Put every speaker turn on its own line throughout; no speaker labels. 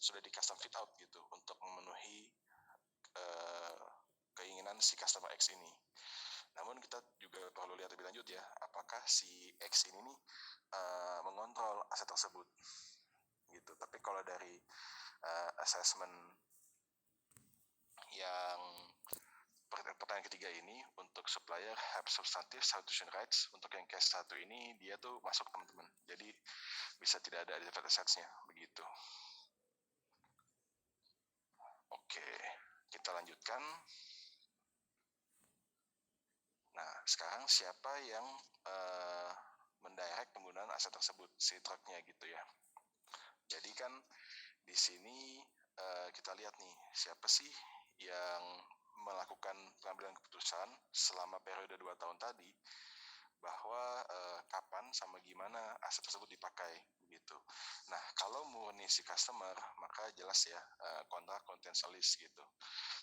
sudah di custom fit out gitu untuk memenuhi keinginan si customer X ini. Namun kita juga perlu lihat lebih lanjut ya, apakah si X ini nih mengontrol aset tersebut gitu. Tapi kalau dari assessment yang pertanyaan ketiga ini untuk supplier have substantive substitution rights, untuk yang case 1 ini dia tuh masuk teman-teman, jadi bisa tidak ada deferred assets-nya begitu. Oke, kita lanjutkan. Nah, sekarang siapa yang mendirect penggunaan aset tersebut, si truknya gitu ya. Jadi kan di sini kita lihat nih, siapa sih yang melakukan pengambilan keputusan selama periode 2 tahun tadi bahwa kapan sama gimana aset tersebut dipakai gitu. Nah, kalau murni si customer maka jelas ya kontrak contents list gitu.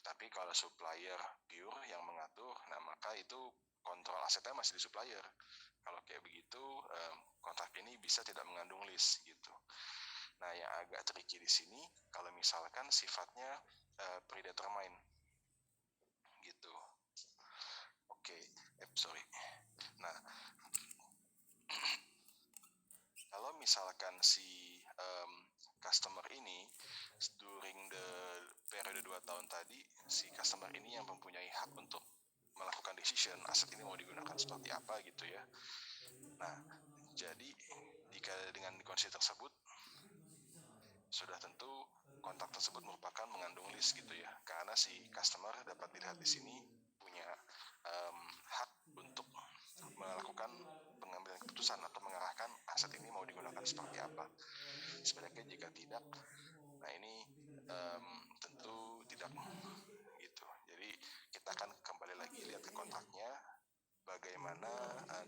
Tapi kalau supplier pure yang mengatur, nah maka itu kontrol asetnya masih di supplier. Kalau kayak begitu kontrak ini bisa tidak mengandung list gitu. Nah, yang agak tricky di sini kalau misalkan sifatnya predetermine gitu. Oke, sorry. Nah, kalau misalkan si customer ini during the periode 2 tahun tadi, si customer ini yang mempunyai hak untuk melakukan decision aset ini mau digunakan seperti apa gitu ya. Nah, jadi jika dengan kondisi tersebut sudah tentu kontrak tersebut merupakan mengandung list gitu ya, karena si customer dapat dilihat di sini punya hak untuk melakukan pengambilan keputusan atau mengarahkan aset ini mau digunakan seperti apa. Sebaliknya jika tidak, nah ini tentu tidak gitu. Jadi kita akan kembali lagi lihat ke kontraknya, bagaimana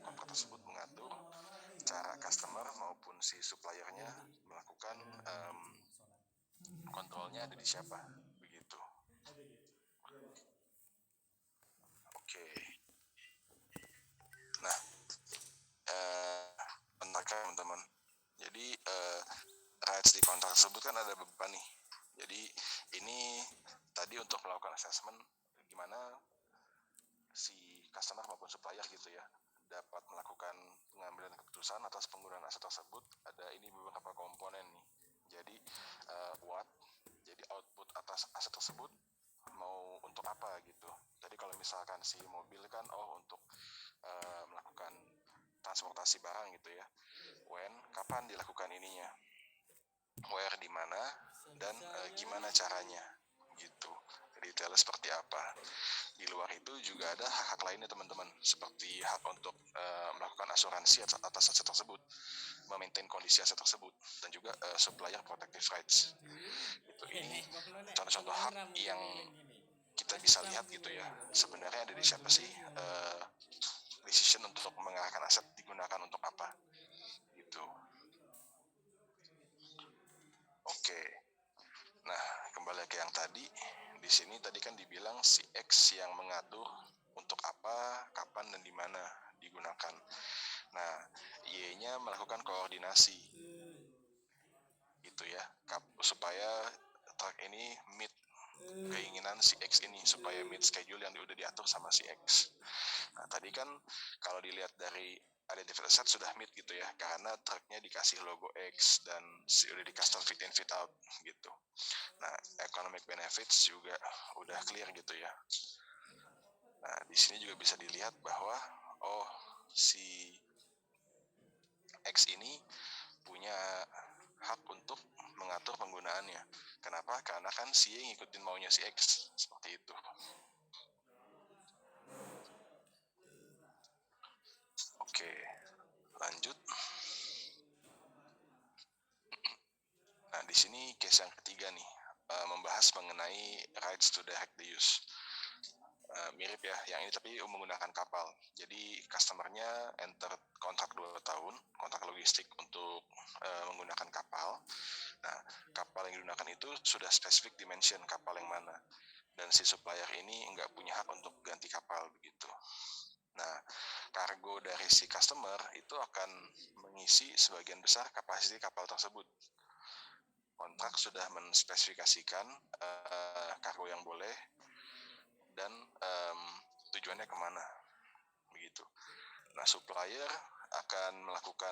kontrak tersebut mengatur cara customer maupun si suppliernya melakukan kontrolnya ada di siapa begitu. Oke. Nah, kontrak teman-teman. Jadi rights di kontrak tersebut kan ada beberapa nih. Jadi ini tadi untuk melakukan assessment gimana si customer maupun supplier gitu ya dapat melakukan pengambilan keputusan atas penggunaan aset tersebut. Ada ini beberapa komponen nih. Jadi what, jadi output atas aset tersebut mau untuk apa gitu. Tadi kalau misalkan si mobil kan untuk melakukan transportasi barang gitu ya. When, kapan dilakukan ininya, where, di mana, dan gimana caranya gitu. Detailnya seperti apa. Di luar itu juga ada hak-hak lainnya teman-teman, seperti hak untuk melakukan asuransi atas aset tersebut, memaintain kondisi aset tersebut, dan juga supplier protective rights. Itu ini contoh-contoh hak yang kita bisa lihat gitu ya. Sebenarnya ada di siapa sih decision untuk mengarahkan aset digunakan untuk apa gitu. Oke. Nah, kembali ke yang tadi. Di sini tadi kan dibilang si X yang mengatur untuk apa, kapan, dan di mana digunakan. Nah, Y-nya melakukan koordinasi gitu ya, supaya truk ini meet keinginan si X ini, supaya meet schedule yang udah diatur sama si X. Nah, tadi kan kalau dilihat dari identified asset sudah meet gitu ya, karena truknya dikasih logo X dan udah di custom fit in fit out gitu. Nah, economic benefits juga udah clear gitu ya. Nah, di sini juga bisa dilihat bahwa si X ini punya hak untuk mengatur penggunaannya. Kenapa? Karena kan si Y ngikutin maunya si X, seperti itu. Oke, lanjut. Nah, di sini case yang ketiga nih, membahas mengenai rights to direct the use. Mirip ya, yang ini tapi menggunakan kapal. Jadi customernya enter kontrak 2 tahun, kontrak logistik untuk menggunakan kapal. Nah, kapal yang digunakan itu sudah spesifik dimension kapal yang mana. Dan si supplier ini nggak punya hak untuk ganti kapal begitu. Nah, kargo dari si customer itu akan mengisi sebagian besar kapasiti kapal tersebut. kontrak sudah menspesifikasikan kargo yang boleh dan tujuannya kemana, begitu. Nah, supplier akan melakukan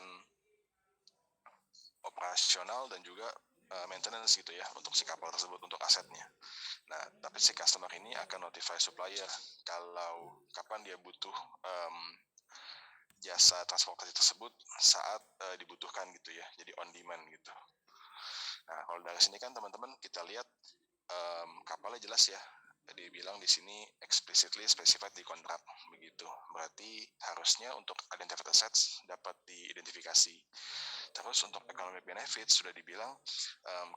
operasional dan juga maintenance gitu ya untuk si kapal tersebut, untuk asetnya. Nah, tapi si customer ini akan notify supplier kalau kapan dia butuh jasa transportasi tersebut saat dibutuhkan gitu ya, jadi on demand gitu. Nah, kalau dari sini kan teman-teman kita lihat kapalnya jelas ya, dia bilang di sini explicitly specified di kontrak, begitu. Berarti harusnya untuk identified assets dapat diidentifikasi. Terus untuk economic benefits sudah dibilang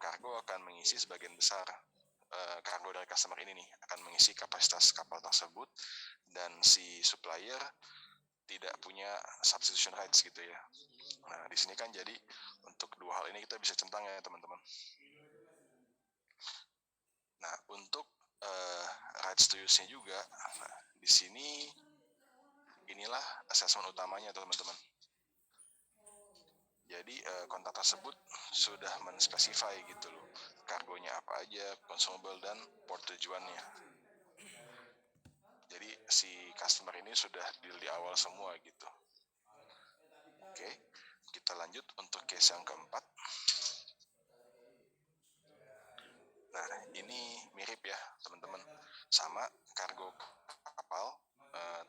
kargo akan mengisi sebagian besar kargo dari customer ini nih, akan mengisi kapasitas kapal tersebut, dan si supplier tidak punya substitution rights gitu ya. Nah, di sini kan jadi untuk dua hal ini kita bisa centang ya teman-teman. Nah, untuk rights to use-nya juga, nah, di sini inilah assessment utamanya teman-teman. Jadi kontrak tersebut sudah menspesify gitu loh, kargonya apa aja, consumable dan port tujuannya. Jadi si customer ini sudah deal di awal semua gitu. Oke, kita lanjut untuk case yang keempat. Nah, ini mirip ya teman-teman, sama kargo kapal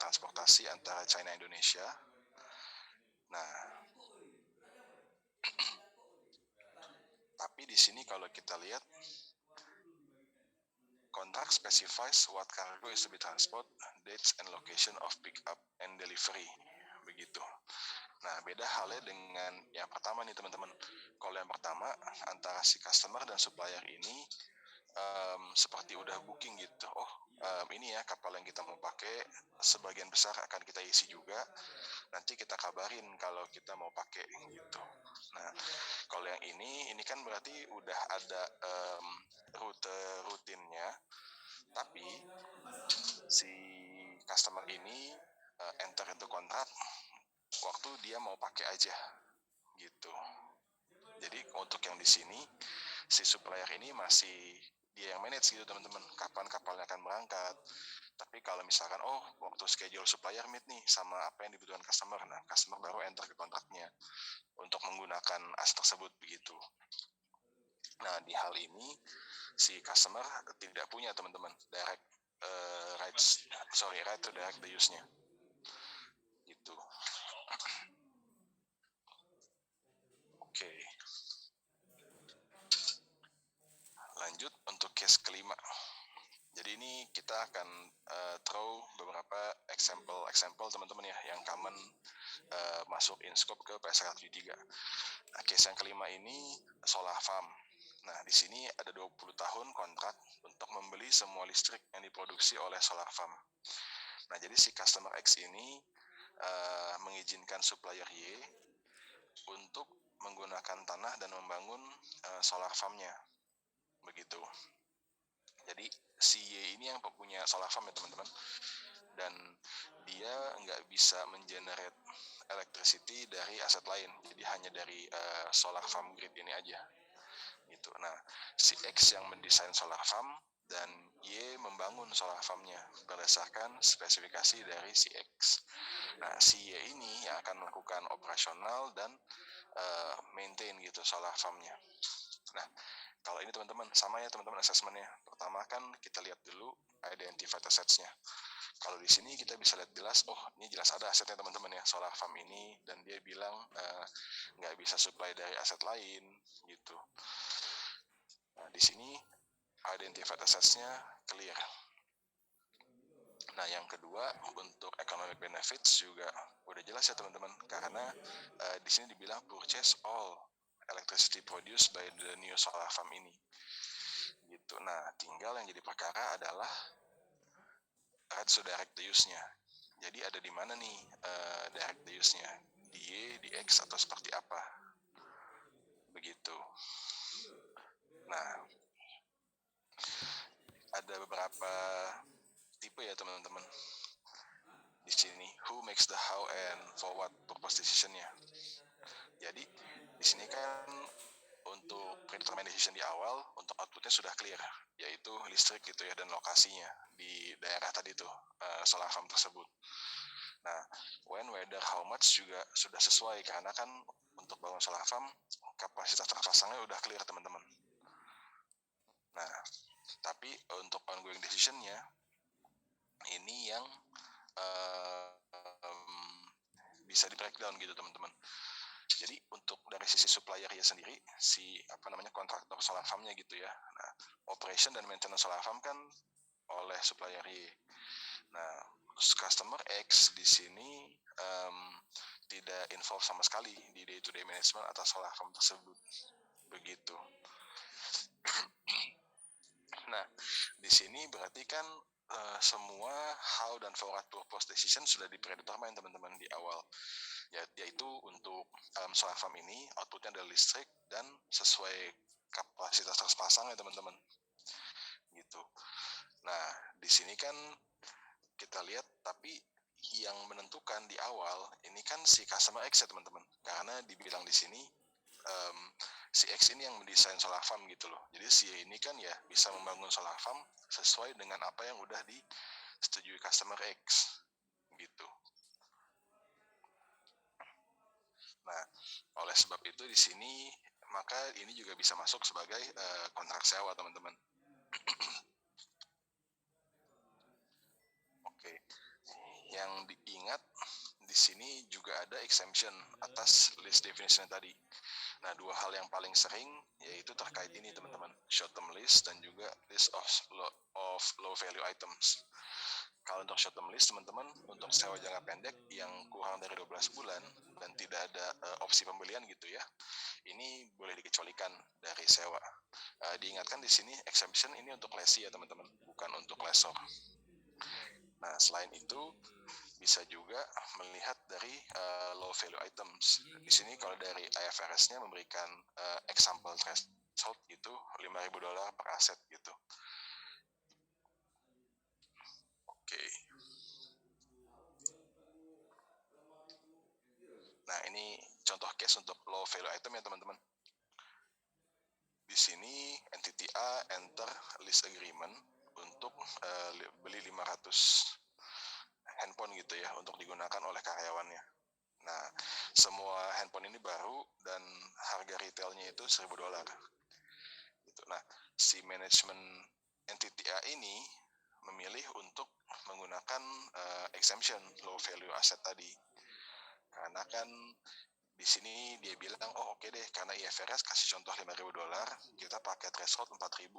transportasi antara China dan Indonesia. Nah, tapi di sini kalau kita lihat kontrak specifies what cargo is to be transport, dates and location of pick up and delivery, begitu. Nah, beda halnya dengan yang pertama nih teman-teman. Kalau yang pertama antara si customer dan supplier ini seperti udah booking gitu. Oh, ini ya kapal yang kita mau pakai, sebagian besar akan kita isi juga. Nanti kita kabarin kalau kita mau pakai gitu. Nah, kalau yang ini kan berarti udah ada rute rutinnya, tapi si customer ini enter into kontrak waktu dia mau pakai aja gitu. Jadi untuk yang di sini si supplier ini masih dia yang manage gitu teman-teman, kapan kapalnya akan berangkat. Tapi kalau misalkan waktu schedule supplier meet nih sama apa yang dibutuhkan customer, nah customer baru enter ke kontraknya untuk menggunakan aset tersebut begitu. Nah, di hal ini si customer tidak punya teman-teman direct right to direct the use-nya gitu. Oke. Lanjut untuk case kelima. Jadi ini kita akan throw beberapa example teman-teman ya yang common masuk in scope ke PSK73. Nah, case yang kelima ini solar farm. Nah, di sini ada 20 tahun kontrak untuk membeli semua listrik yang diproduksi oleh solar farm. Nah, jadi si customer X ini mengizinkan supplier Y untuk menggunakan tanah dan membangun solar farm-nya. Begitu. Jadi si Y ini yang punya solar farm ya teman-teman, dan dia nggak bisa mengenerate electricity dari aset lain, jadi hanya dari solar farm grid ini aja gitu. Nah, si X yang mendesain solar farm dan Y membangun solar farm-nya berdasarkan spesifikasi dari si X. Nah, si Y ini yang akan melakukan operasional dan maintain gitu solar farm-nya. Nah, kalau ini teman-teman sama ya teman-teman assessment-nya. Pertama kan kita lihat dulu identified assets-nya. Kalau di sini kita bisa lihat jelas, ini jelas ada asetnya teman-teman ya, solar farm ini, dan dia bilang nggak bisa supply dari aset lain gitu. Nah, di sini identified assets-nya clear. Nah, yang kedua untuk economic benefits juga udah jelas ya teman-teman, karena di sini dibilang purchase all electricity produced by the new solar farm ini gitu. Nah, tinggal yang jadi perkara adalah rights to direct the use-nya. Jadi ada di mana nih direct the use-nya, di Y, di X, atau seperti apa begitu. Nah, ada beberapa tipe ya teman-teman di sini, who makes the how and for what purpose decision-nya. Jadi di sini kan untuk predetermined decision di awal, untuk outputnya sudah clear, yaitu listrik gitu ya, dan lokasinya di daerah tadi tuh, solar farm tersebut. Nah, when, whether, how much juga sudah sesuai, karena kan untuk bangun solar farm, kapasitas terpasangnya udah clear teman-teman. Nah, tapi untuk ongoing decision-nya, ini yang bisa di breakdown gitu teman-teman. Jadi untuk dari sisi supplier-nya sendiri, si kontraktor solar farm-nya gitu ya. Nah, operation dan maintenance solar farm kan oleh supplier Y. Nah, customer X di sini tidak involve sama sekali di day-to-day management atas solar farm tersebut. Begitu. Nah, di sini berarti kan semua how dan forward purpose decision sudah dipredetermine teman-teman di awal, yaitu untuk solar farm ini outputnya adalah listrik dan sesuai kapasitas terpasang ya teman-teman gitu. Nah, di sini kan kita lihat, tapi yang menentukan di awal ini kan si customer X ya teman-teman, karena dibilang di sini si X ini yang mendesain solar farm gitu loh. Jadi si ini kan ya bisa membangun solar farm sesuai dengan apa yang udah disetujui customer X gitu. Nah, oleh sebab itu di sini maka ini juga bisa masuk sebagai kontrak sewa teman-teman. Oke. Yang diingat di sini juga ada exemption atas list definition tadi. Nah, dua hal yang paling sering yaitu terkait ini teman-teman, short term list dan juga list of low value items. Kalau untuk short term list teman-teman, untuk sewa jangka pendek yang kurang dari 12 bulan dan tidak ada opsi pembelian gitu ya, ini boleh dikecualikan dari sewa. Diingatkan di sini exemption ini untuk lessee ya teman-teman, bukan untuk lessor. Nah, selain itu bisa juga melihat dari low value items. Di sini kalau dari IFRS-nya memberikan example threshold gitu, $5,000 per aset gitu. Oke. Nah, ini contoh case untuk low value item ya teman-teman. Di sini entity A enter lease agreement untuk beli 500 handphone gitu ya untuk digunakan oleh karyawannya. Nah, semua handphone ini baru dan harga retailnya itu $1,000 gitu. Nah, si manajemen entity A ini memilih untuk menggunakan exemption low value asset tadi, karena kan di sini dia bilang oke deh, karena IFRS kasih contoh $5,000, kita pakai threshold 4,000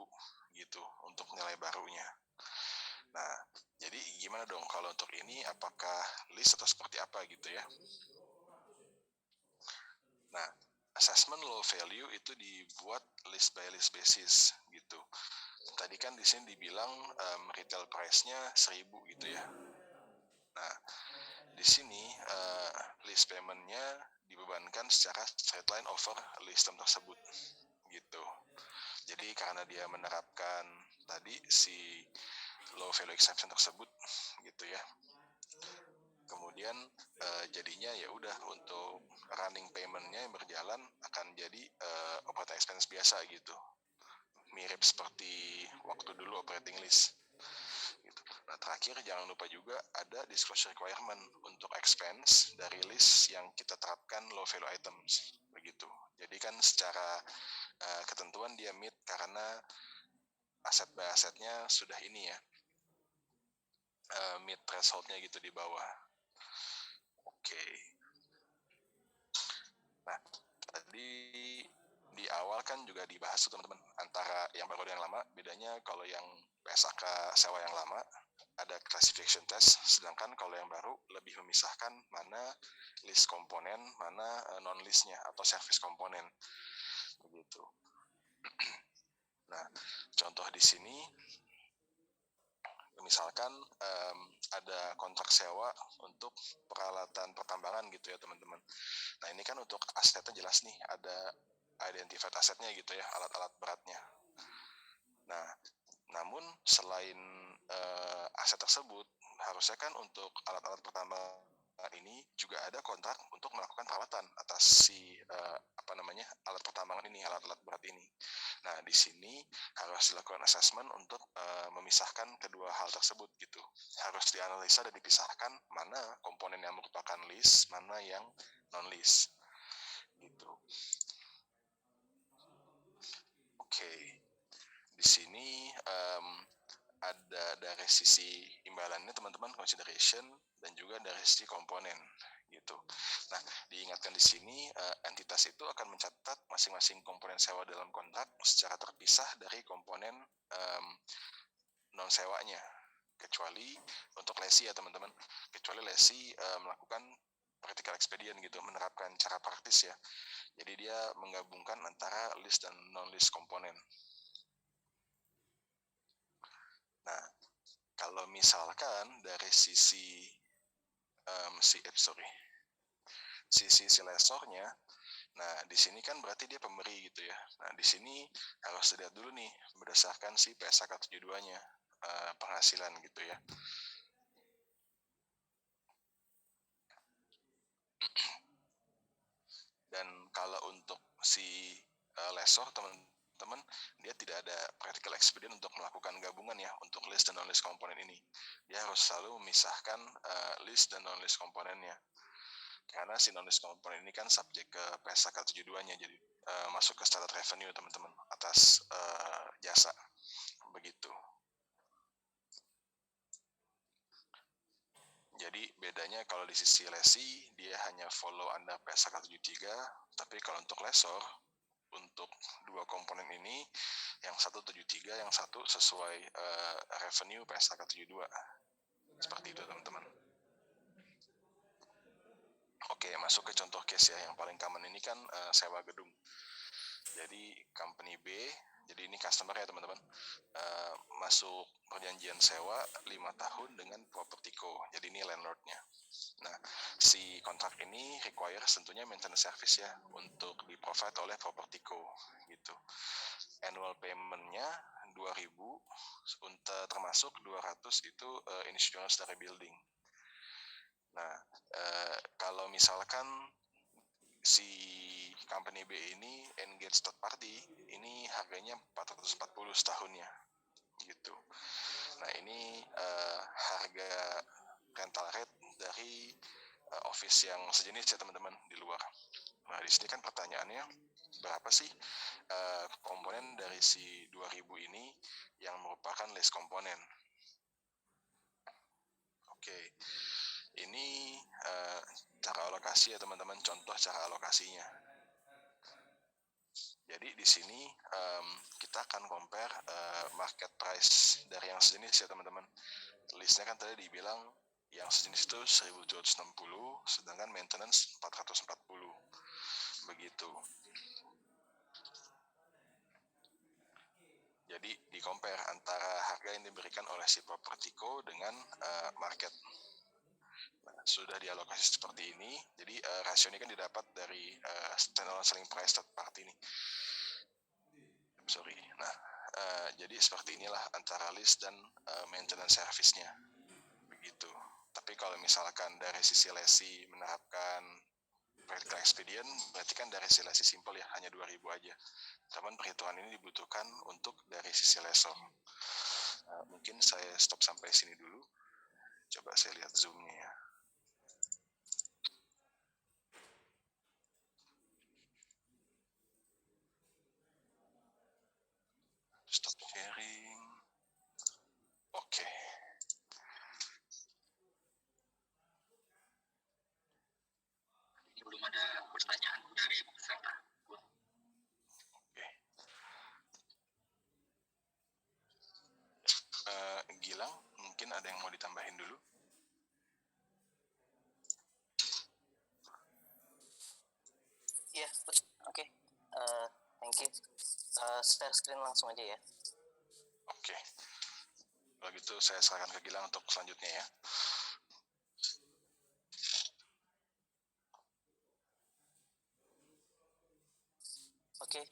gitu untuk nilai barunya. Nah, jadi gimana dong kalau untuk ini, apakah list atau seperti apa gitu ya? Nah, assessment low value itu dibuat list by list basis gitu. Tadi kan di sini dibilang retail price-nya 1.000 gitu ya. Nah, di sini list payment-nya dibebankan secara straight line over list term tersebut gitu. Jadi karena dia menerapkan tadi si low value exception tersebut gitu ya. Kemudian jadinya ya udah untuk running payment-nya yang berjalan akan jadi operating expense biasa gitu. Mirip seperti waktu dulu operating list. Gitu. Nah, terakhir jangan lupa juga ada disclosure requirement untuk expense dari list yang kita terapkan low value items begitu. Jadi kan secara ketentuan dia meet karena aset by asetnya sudah ini ya meet thresholdnya gitu di bawah. Oke. Nah, tadi di awal kan juga dibahas tuh teman-teman antara yang baru dan yang lama. Bedanya kalau yang PSAK sewa yang lama ada classification test, sedangkan kalau yang baru lebih memisahkan mana list komponen, mana non listnya atau service komponen begitu. Nah, contoh di sini misalkan ada kontrak sewa untuk peralatan pertambangan gitu ya teman-teman. Nah, ini kan untuk asetnya jelas nih, ada identified asetnya gitu ya, alat-alat beratnya. Nah, namun selain aset tersebut, harusnya kan untuk alat-alat pertambangan ini juga ada kontrak untuk melakukan perawatan atas si alat pertambangan ini, alat-alat berat ini. Nah, di sini harus dilakukan assessment untuk memisahkan kedua hal tersebut gitu. Harus dianalisa dan dipisahkan mana komponen yang merupakan lease, mana yang non-lease gitu. Oke. Di sini ada dari sisi imbalannya teman-teman, consideration, dan juga dari sisi komponen gitu. Nah, diingatkan di sini entitas itu akan mencatat masing-masing komponen sewa dalam kontrak secara terpisah dari komponen non sewanya, kecuali untuk lesi ya teman-teman, kecuali lesi melakukan practical expedient gitu, menerapkan cara praktis ya. Jadi dia menggabungkan antara lease dan non lease komponen. Nah, kalau misalkan dari sisi sisi lesornya, nah di sini kan berarti dia pemberi gitu ya. Nah di sini harus dilihat dulu nih berdasarkan si PSAK 72-nya penghasilan gitu ya. Dan kalau untuk si lesor teman-teman, dia tidak ada practical expedient untuk melakukan gabungan ya untuk list dan non-list komponen ini. Dia harus selalu memisahkan list dan non-list komponennya. Karena si non-list komponen ini kan subjek ke PSAK 72-nya, jadi masuk ke startup revenue teman-teman atas jasa begitu. Jadi bedanya kalau di sisi lesi dia hanya follow under PSAK 73, tapi kalau untuk lesor untuk dua komponen ini yang satu 73, yang satu sesuai revenue PSAK 72. Seperti itu teman-teman. Oke, masuk ke contoh case ya, yang paling common ini kan sewa gedung. Jadi company B, jadi ini customer ya teman-teman, masuk perjanjian sewa 5 tahun dengan Property Co. Jadi ini landlordnya. Nah, si kontrak ini requires tentunya maintenance service ya untuk di-provide oleh Property Co. gitu. Annual payment-nya 2.000 termasuk 200 itu insurance dari building. Nah, kalau misalkan si company B ini engage third party, ini harganya 440 setahunnya gitu. Nah, ini harga rental rate dari office yang sejenis ya teman-teman di luar. Nah, di sini kan pertanyaannya, berapa sih komponen dari si 2000 ini yang merupakan lease komponen? Oke. Ini cara alokasi ya teman-teman, contoh cara alokasinya. Jadi di sini kita akan compare market price dari yang sejenis ya teman-teman. Listnya kan tadi dibilang yang sejenis itu 1.260, sedangkan maintenance 440. Begitu. Jadi di compare antara harga yang diberikan oleh si Property Co dengan market. Nah, sudah dialokasi seperti ini, jadi rasio ini kan didapat dari standalone selling price third party ini. Nah, jadi seperti inilah antara lease dan maintenance service-nya. Begitu. Tapi kalau misalkan dari sisi lesi menerapkan practical expedient, berarti kan dari sisi lesi simple ya, hanya 2.000 aja. Cuman perhitungan ini dibutuhkan untuk dari sisi lesor. Mungkin saya stop sampai sini dulu. Coba saya lihat zoom-nya ya. Stop sharing. Oke. Belum ada pertanyaan dari peserta. Oke. Gilang, mungkin ada yang mau ditambahin dulu?
Iya, oke. Thank you. Share screen langsung aja ya.
Oke. Kalau gitu saya serahkan ke Gilang untuk selanjutnya ya.
Oke,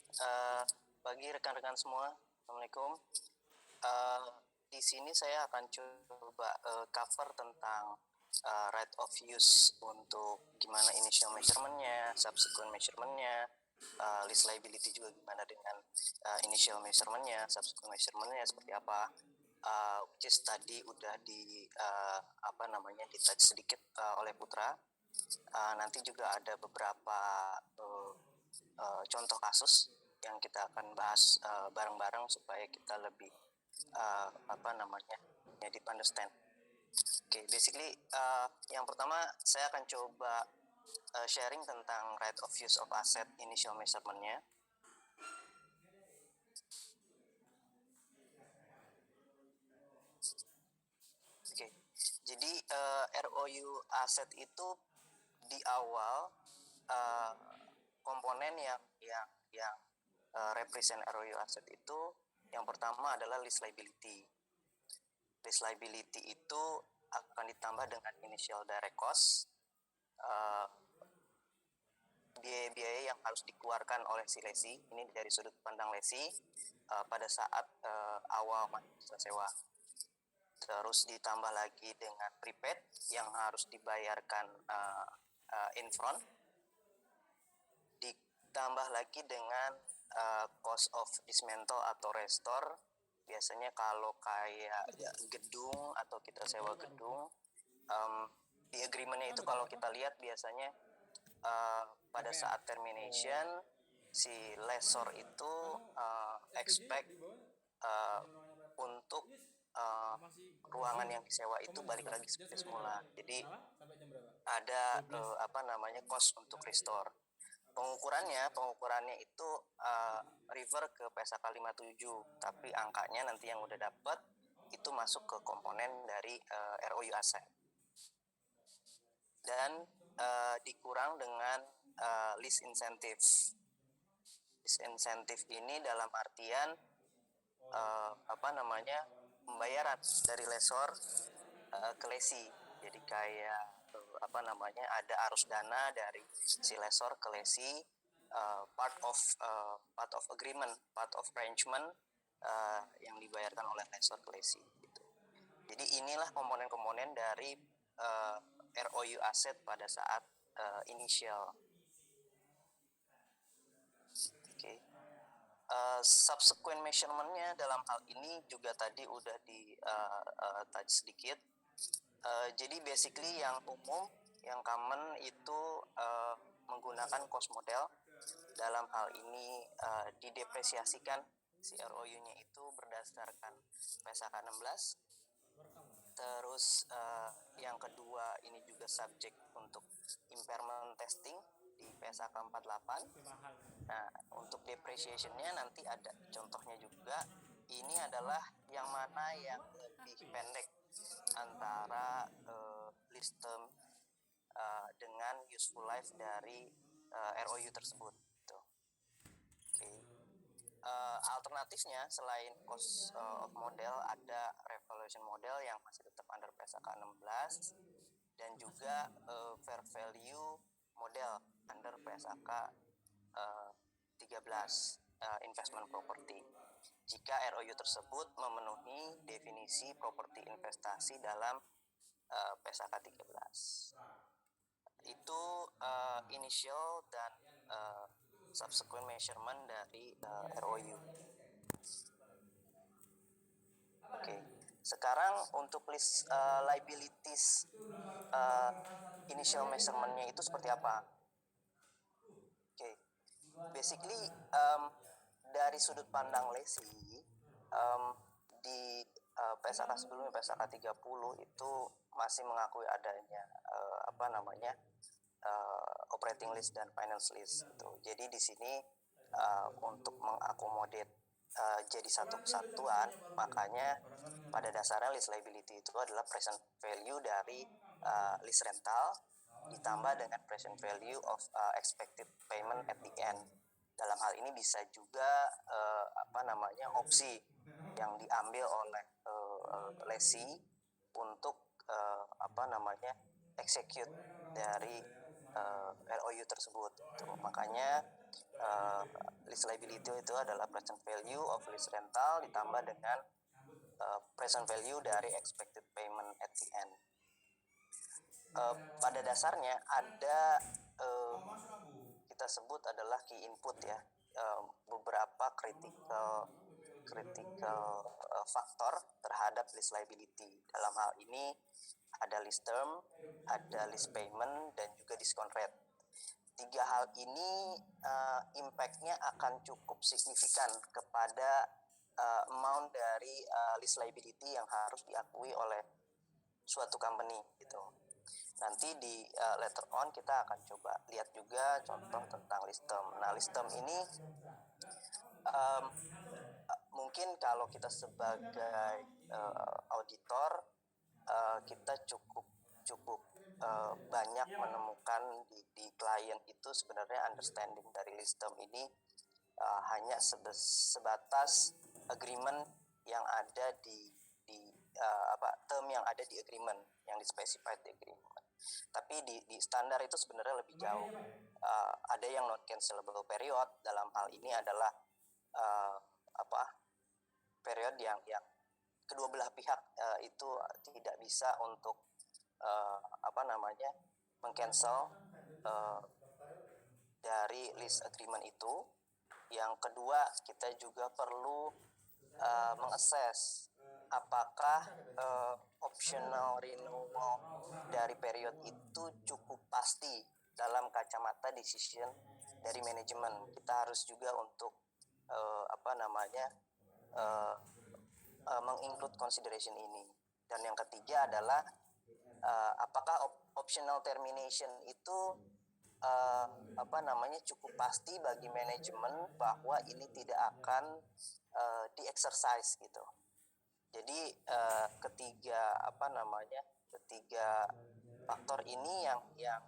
bagi rekan-rekan semua, Assalamualaikum. Di sini saya akan coba cover tentang right of use untuk gimana initial measurement-nya, subsequent measurement-nya, lease liability juga gimana dengan initial measurement-nya, subsequent measurement-nya seperti apa, which is tadi udah di di touch sedikit oleh Putra. Nanti juga ada beberapa contoh kasus yang kita akan bahas bareng-bareng supaya kita lebih deep understand. Oke, basically yang pertama saya akan coba sharing tentang right of use of asset initial measurement-nya. Oke, jadi ROU aset itu di awal komponen yang represent ROU aset itu yang pertama adalah lease liability. Lease liability itu akan ditambah dengan initial direct cost, biaya-biaya yang harus dikeluarkan oleh si lesi, ini dari sudut pandang lesi pada saat awal masa sewa. Terus ditambah lagi dengan prepaid yang harus dibayarkan in front, ditambah lagi dengan cost of dismantle atau restore. Biasanya kalau kayak gedung atau kita sewa gedung, di agreement-nya itu kalau kita lihat biasanya pada saat termination si lessor itu expect untuk ruangan yang disewa itu balik lagi seperti semula. Jadi ada cost untuk restore. Pengukurannya itu refer ke PSAK 57, tapi angkanya nanti yang udah dapat itu masuk ke komponen dari ROU asset. Dan dikurang dengan lease incentive. Lease incentive ini dalam artian pembayaran dari lessor ke lesi. Jadi kayak ada arus dana dari si lessor ke lesi, part of agreement, part of arrangement yang dibayarkan oleh lessor ke lesi gitu. Jadi inilah komponen-komponen dari ROU asset pada saat initial. Okay. Subsequent measurement-nya dalam hal ini juga tadi udah di touch sedikit. Jadi basically yang umum, yang common itu menggunakan cost model. Dalam hal ini didepresiasikan si ROU-nya itu berdasarkan PSAK 16. Terus yang kedua ini juga subject untuk impairment testing di PSAK 48. Nah, untuk depreciation-nya nanti ada contohnya juga. Ini adalah yang mana yang lebih pendek antara lease term dengan useful life dari ROU tersebut. Gitu. Okay. Alternatifnya selain cost of model ada revaluation model yang masih tetap under PSAK 16 dan juga fair value model under PSAK 13 investment property. Jika ROU tersebut memenuhi definisi properti investasi dalam PSAK 13. Itu initial dan subsequent measurement dari ROU. Oke. Sekarang untuk list liabilities initial measurement-nya itu seperti apa? Oke. Basically dari sudut pandang lesi di PSAK sebelumnya PSAK 30 itu masih mengakui adanya operating lease dan finance lease gitu. Jadi di sini untuk mengakomodir jadi satu kesatuan, makanya pada dasarnya lease liability itu adalah present value dari lease rental ditambah dengan present value of expected payment at the end. Dalam hal ini bisa juga opsi yang diambil oleh lesi untuk execute dari ROU tersebut. Gitu. Makanya lease liability itu adalah present value of lease rental ditambah dengan present value dari expected payment at the end. pada dasarnya ada kita sebut adalah key input ya, beberapa critical faktor terhadap list liability. Dalam hal ini ada list term, ada list payment, dan juga discount rate. Tiga hal ini impact-nya akan cukup signifikan kepada amount dari list liability yang harus diakui oleh suatu company gitu. Nanti di later on kita akan coba lihat juga contoh tentang list term. Nah, list term ini mungkin kalau kita sebagai auditor kita cukup banyak menemukan di klien itu sebenarnya understanding dari list term ini hanya sebatas agreement yang ada di term yang ada di agreement, yang di specified di agreement. Tapi di standar itu sebenarnya lebih jauh. Ada yang non cancelable period. Dalam hal ini adalah period yang kedua belah pihak itu tidak bisa untuk mengcancel dari list agreement itu. Yang kedua, kita juga perlu mengakses apakah optional renewal dari period itu cukup pasti dalam kacamata decision dari manajemen. Kita harus juga untuk menginclude consideration ini. Dan yang ketiga adalah apakah optional termination itu cukup pasti bagi manajemen bahwa ini tidak akan di-exercise gitu. Jadi ketiga faktor ini yang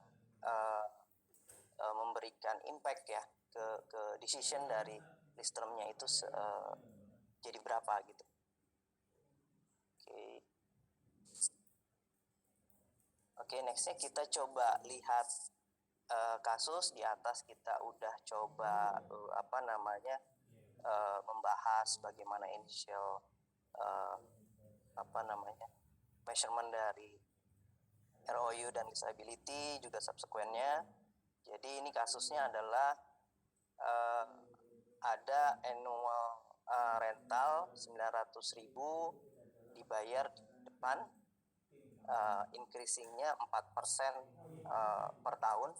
memberikan impact ya ke decision dari list term-nya itu jadi berapa gitu. Oke, nextnya kita coba lihat kasus. Di atas kita udah coba membahas bagaimana initial measurement dari ROU dan disability, juga subsequentnya. Jadi ini kasusnya adalah ada annual rental 900.000 dibayar di depan, increasingnya 4% per tahun.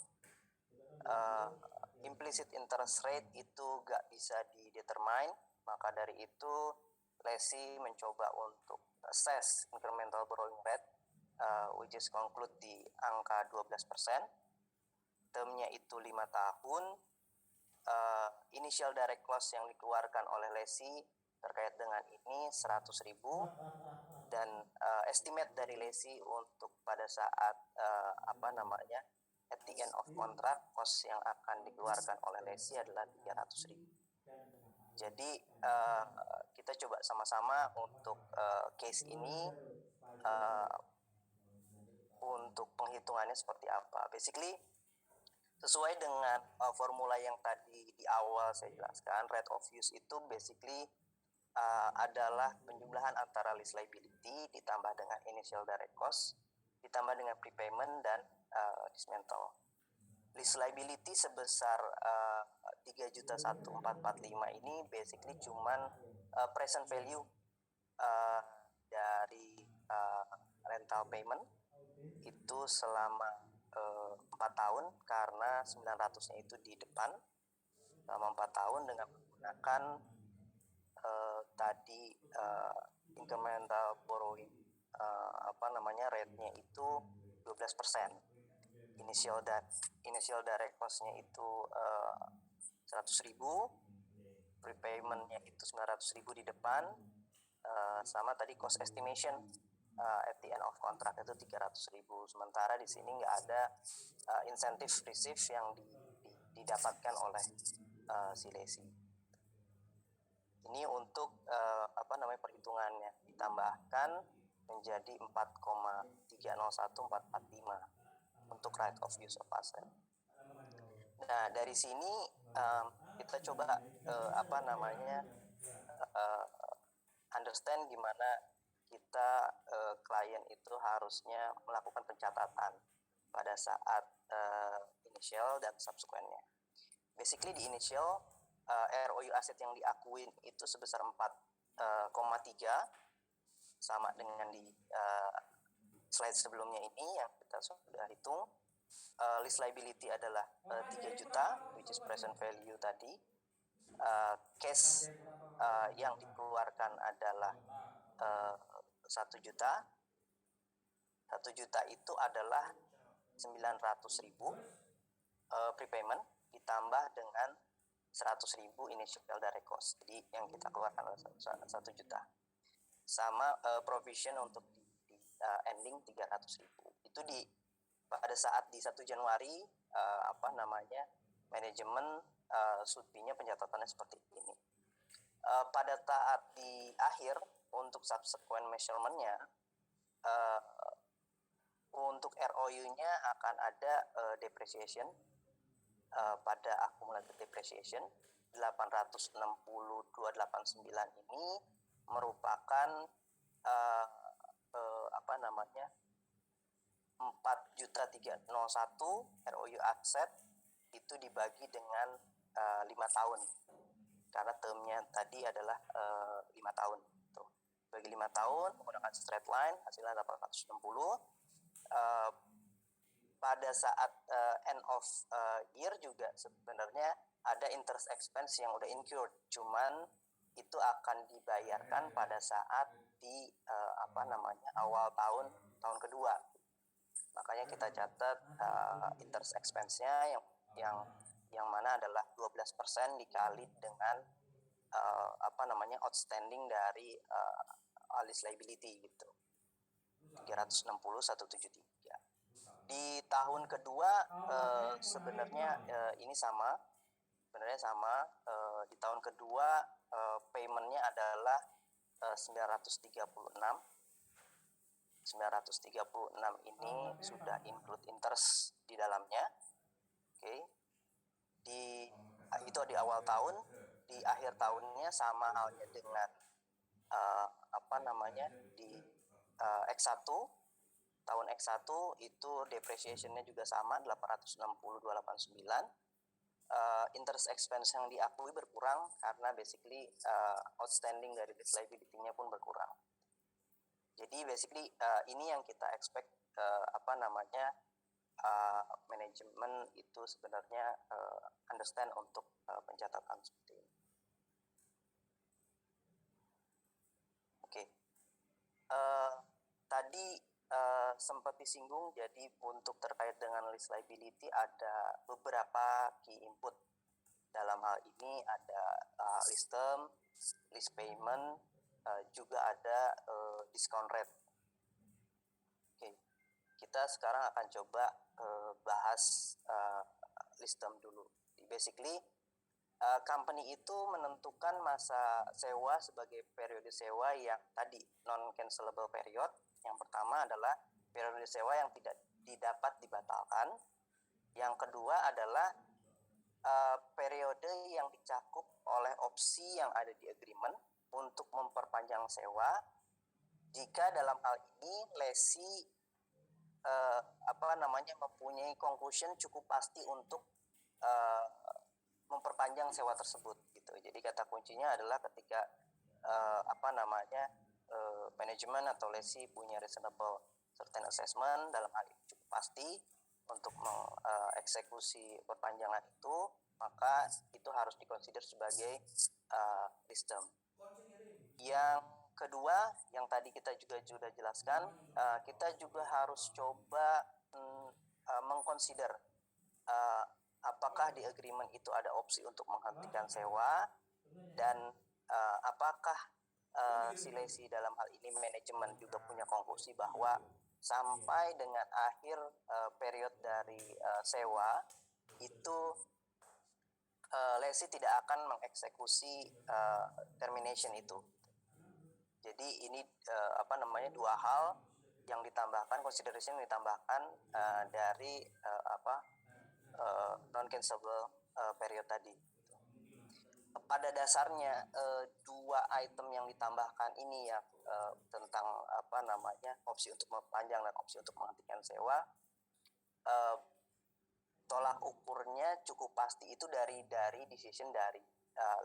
Implicit interest rate itu gak bisa didetermine, maka dari itu lessee mencoba untuk assess incremental borrowing rate, which is conclude di angka 12%. Termnya itu 5 tahun. Initial direct cost yang dikeluarkan oleh lessee terkait dengan ini 100.000, dan estimate dari lessee untuk pada saat at the end of contract, cost yang akan dikeluarkan oleh lessee adalah 300.000. Jadi kita coba sama-sama untuk case ini untuk penghitungannya seperti apa. Basically sesuai dengan formula yang tadi di awal saya jelaskan, rate of use itu basically adalah penjumlahan antara list liability ditambah dengan initial direct cost ditambah dengan prepayment dan dismantle. List liability sebesar 3.145 ini basically cuman present value dari rental payment itu selama 4 tahun, karena 900-nya itu di depan selama 4 tahun dengan menggunakan incremental borrowing rate-nya itu 12%. Initial direct cost-nya itu 100.000, prepayment-nya itu 900.000 di depan, sama tadi cost estimation at the end of contract itu 300.000. Sementara di sini nggak ada incentive receive yang didapatkan oleh si lessee. Ini untuk perhitungannya ditambahkan menjadi 4,301445 untuk right of use of asset. Nah, dari sini kita coba understand gimana kita klien itu harusnya melakukan pencatatan pada saat initial dan subsequentnya. Basically di initial ROU aset yang diakuin itu sebesar 4,3 sama dengan di slide sebelumnya ini yang kita sudah hitung. Lease liability adalah 3 juta, which is present value tadi. Cash yang dikeluarkan adalah 1 juta. 1 juta itu adalah 900.000 prepayment ditambah dengan 100.000 initial direct cost. Jadi yang kita keluarkan adalah 1 juta. Sama provision untuk di ending 300.000. Itu pada saat di 1 Januari manajemen sudpinya pencatatannya seperti ini. Pada saat di akhir untuk subsequent measurement-nya untuk ROU-nya akan ada depreciation pada accumulated depreciation 862.89 ini merupakan 4.301 ROU asset itu dibagi dengan 5 tahun karena termnya tadi adalah 5 tahun tuh. Bagi 5 tahun menggunakan straight line hasilnya 860. Pada saat end of year juga sebenarnya ada interest expense yang udah incurred, cuman itu akan dibayarkan pada saat di awal tahun kedua. Makanya kita catat interest expense-nya yang mana adalah 12% dikali dengan outstanding dari lease liability gitu. 360.173. Di tahun kedua sebenarnya ini sama. Di tahun kedua payment-nya adalah 936 ini sudah include interest di dalamnya. Oke. Itu di awal tahun, di akhir tahunnya sama halnya dengan di X1. Tahun X1 itu depreciation-nya juga sama 862.89. Interest expense yang diakui berkurang karena basically outstanding dari lease liability-nya pun berkurang. Jadi basically ini yang kita expect manajemen itu sebenarnya understand untuk pencatatan seperti ini. Oke. Tadi sempat disinggung, jadi untuk terkait dengan lease liability ada beberapa key input. Dalam hal ini ada lease term, lease payment, juga ada discount rate. Oke. Kita sekarang akan coba bahas lease term dulu. Basically company itu menentukan masa sewa sebagai periode sewa yang tadi non-cancelable period. Yang pertama adalah periode sewa yang tidak dapat dibatalkan. Yang kedua adalah periode yang dicakup oleh opsi yang ada di agreement untuk memperpanjang sewa jika dalam hal ini lessee mempunyai conclusion cukup pasti untuk memperpanjang sewa tersebut gitu. Jadi kata kuncinya adalah ketika manajemen atau lessee punya reasonable certain assessment dalam hal ini cukup pasti untuk mengeksekusi perpanjangan itu, maka itu harus dikonsider sebagai lease term. Yang kedua, yang tadi kita juga sudah jelaskan, kita juga harus coba mengconsider apakah di agreement itu ada opsi untuk menghentikan sewa dan apakah si lessee dalam hal ini manajemen juga punya konklusi bahwa sampai dengan akhir period dari sewa itu lessee tidak akan mengeksekusi termination itu. Jadi ini dua hal yang ditambahkan, consideration yang ditambahkan dari non-cancelable period tadi. Pada dasarnya dua item yang ditambahkan ini ya tentang opsi untuk memperpanjang dan opsi untuk menghentikan sewa tolak ukurnya cukup pasti itu dari decision dari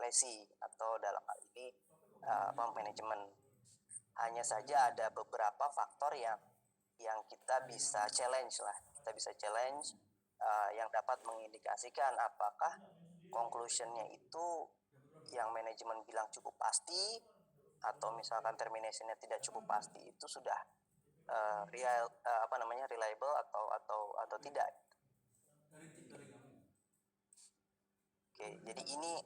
lesi atau dalam hal ini manajemen. Hanya saja ada beberapa faktor yang kita bisa challenge yang dapat mengindikasikan apakah conclusionnya itu yang manajemen bilang cukup pasti atau misalkan terminationnya tidak cukup pasti itu sudah reliable atau tidak. Oke, jadi ini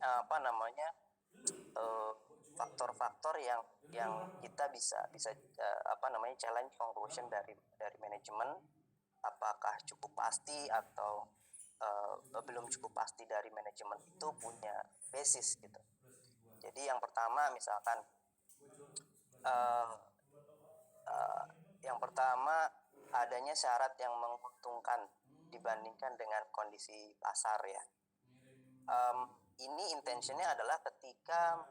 faktor-faktor yang kita bisa challenge conclusion dari manajemen, apakah cukup pasti atau belum cukup pasti dari manajemen itu punya basis gitu. Jadi yang pertama misalkan adanya syarat yang menguntungkan dibandingkan dengan kondisi pasar ya. Ini intentionnya adalah ketika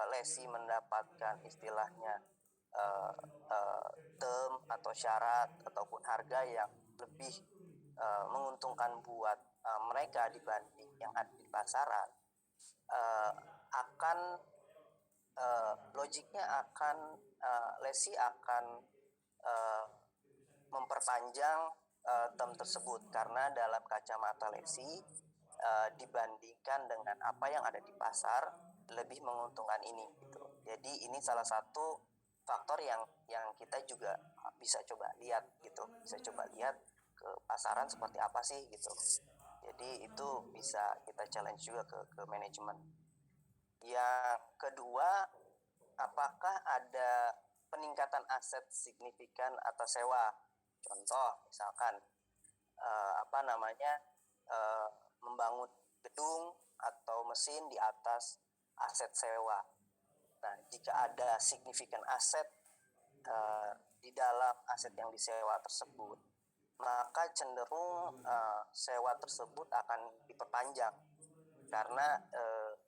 lesi mendapatkan istilahnya term atau syarat ataupun harga yang lebih menguntungkan buat mereka dibanding yang ada di pasaran, logiknya lesi akan memperpanjang term tersebut karena dalam kacamata lesi dibandingkan dengan apa yang ada di pasar lebih menguntungkan ini gitu. Jadi ini salah satu faktor yang kita juga bisa coba lihat ke pasaran seperti apa sih gitu. Jadi itu bisa kita challenge juga ke manajemen. Yang kedua, apakah ada peningkatan aset signifikan atas sewa? Contoh misalkan membangun gedung atau mesin di atas aset sewa. Nah, jika ada signifikan aset di dalam aset yang disewa tersebut, maka cenderung sewa tersebut akan diperpanjang karena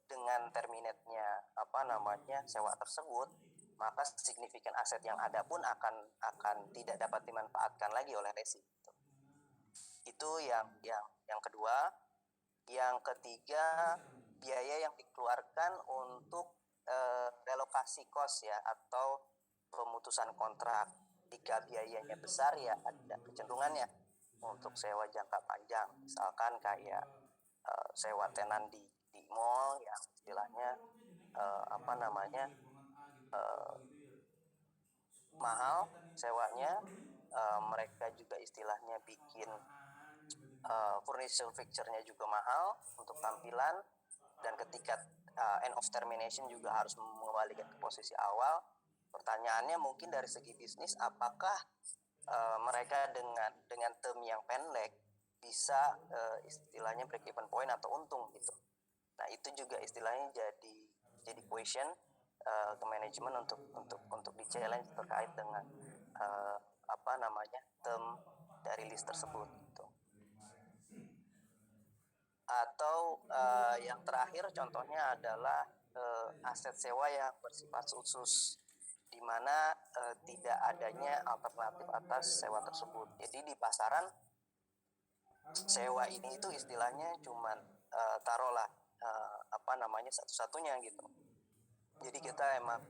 dengan terminate-nya sewa tersebut, maka signifikan aset yang ada pun akan tidak dapat dimanfaatkan lagi oleh lesi. Itu yang kedua. Yang ketiga, biaya yang dikeluarkan untuk relokasi cost ya atau pemutusan kontrak. Jika biayanya besar ya ada kecenderungannya untuk sewa jangka panjang, misalkan kayak sewa tenan di mall yang istilahnya mahal sewanya, mereka juga istilahnya bikin furniture juga mahal untuk tampilan, dan ketika end of termination juga harus mengembalikan ke posisi awal. Pertanyaannya mungkin dari segi bisnis, apakah mereka dengan term yang pendek bisa istilahnya break even point atau untung gitu. Nah, itu juga istilahnya jadi question ke manajemen untuk di challenge terkait dengan term dari list tersebut gitu. Atau yang terakhir contohnya adalah aset sewa yang bersifat khusus, di mana tidak adanya alternatif atas sewa tersebut. Jadi di pasaran sewa ini itu istilahnya cuman taruhlah satu-satunya gitu. Jadi kita emang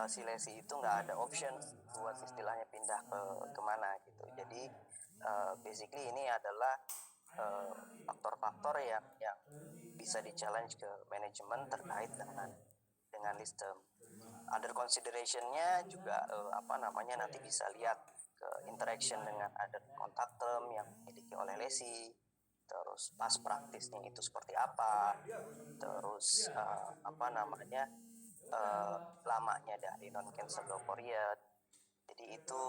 si lesi itu nggak ada option buat istilahnya pindah ke kemana gitu. Jadi basically ini adalah faktor-faktor yang bisa di-challenge ke manajemen terkait dengan list term. Other consideration-nya juga nanti bisa lihat ke interaction dengan other contact term yang dimiliki oleh lesi, terus pas praktisnya itu seperti apa, terus lamanya dari non-cancelable period. Jadi itu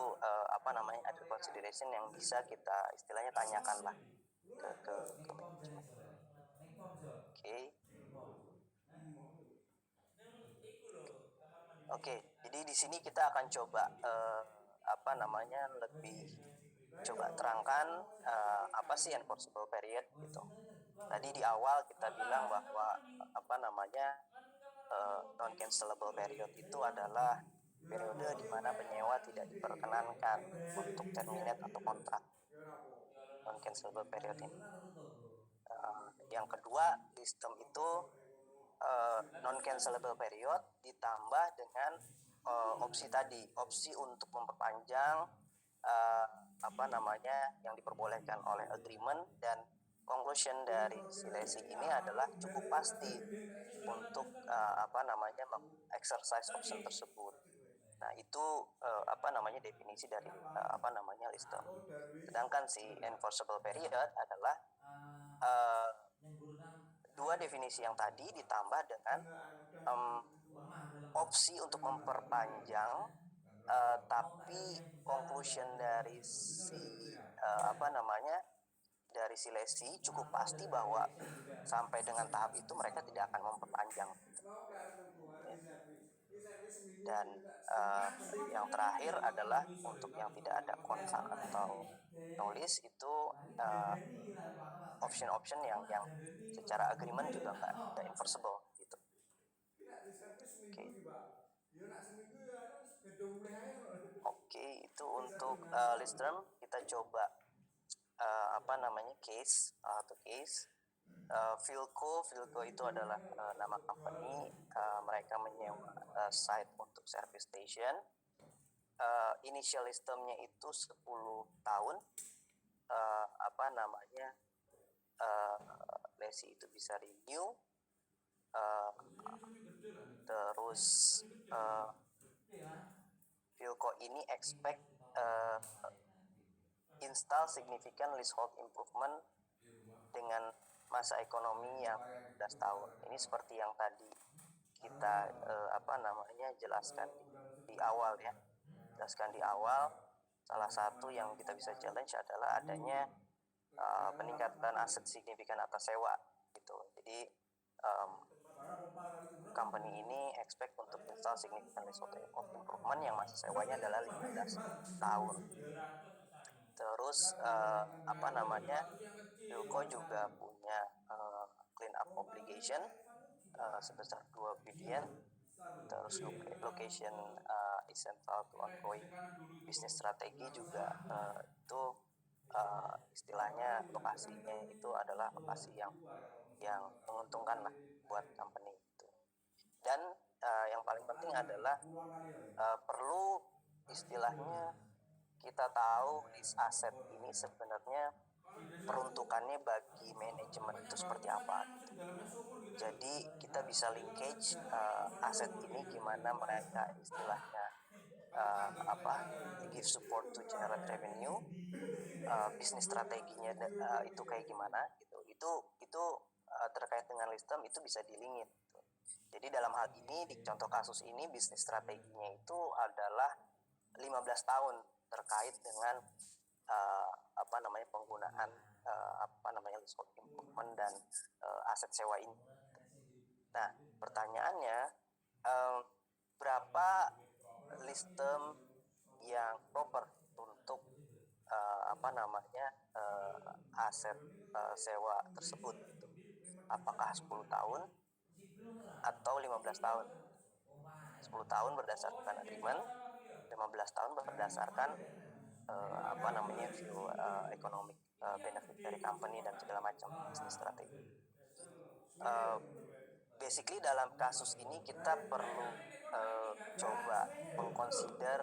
other consideration yang bisa kita istilahnya tanyakan lah ke manajemen. Oke, jadi di sini kita akan coba lebih coba terangkan apa sih enforceable period gitu. Tadi di awal kita bilang bahwa non-cancelable period itu adalah periode di mana penyewa tidak diperkenankan untuk terminate atau kontrak. non cancelable period ini. Yang kedua, sistem itu non cancelable period ditambah dengan opsi tadi, opsi untuk memperpanjang yang diperbolehkan oleh agreement, dan conclusion dari silesi ini adalah cukup pasti untuk exercise option tersebut. Nah, itu definisi dari list term. Sedangkan si enforceable period adalah dua definisi yang tadi ditambah dengan opsi untuk memperpanjang, tapi conclusion dari si dari silesi cukup pasti bahwa sampai dengan tahap itu mereka tidak akan memperpanjang. Dan yang terakhir adalah untuk yang tidak ada kontrak atau nolis, itu option yang secara agreement juga nggak enforceable gitu. Oke, itu untuk list term. Kita coba case atau case. Philco itu adalah nama company. Mereka menyewa site untuk service station. Initial list term-nya itu 10 tahun. Lesi itu bisa renew. Terus Philco ini expect install significant leasehold improvement dengan masa ekonomi yang 15 tahun. Ini seperti yang tadi kita jelaskan di awal ya. Salah satu yang kita bisa challenge adalah adanya peningkatan aset signifikan atas sewa gitu. Jadi company ini expect untuk install significant leasehold improvement yang masa sewanya adalah 15 tahun. Terus Philco juga punya clean up obligation sebesar 2 billion. Terus location essential to ongoing business strategi juga itu istilahnya lokasinya itu adalah lokasi yang menguntungkan lah buat company itu. Dan yang paling penting adalah perlu istilahnya kita tahu list aset ini sebenarnya peruntukannya bagi manajemen itu seperti apa gitu. Jadi kita bisa linkage aset ini gimana mereka istilahnya give support to generate revenue, bisnis strateginya itu kayak gimana gitu. Itu terkait dengan list term itu bisa dilingit gitu. Jadi dalam hal ini di contoh kasus ini bisnis strateginya itu adalah 15 tahun terkait dengan penggunaan leasehold improvement dan aset sewa ini. Nah, pertanyaannya berapa list term yang proper untuk aset sewa tersebut gitu. Apakah 10 tahun atau 15 tahun? 10 tahun berdasarkan agreement, 15 tahun berdasarkan view economic benefit dari company dan segala macam bisnis strategi. Basically dalam kasus ini kita perlu coba mengconsider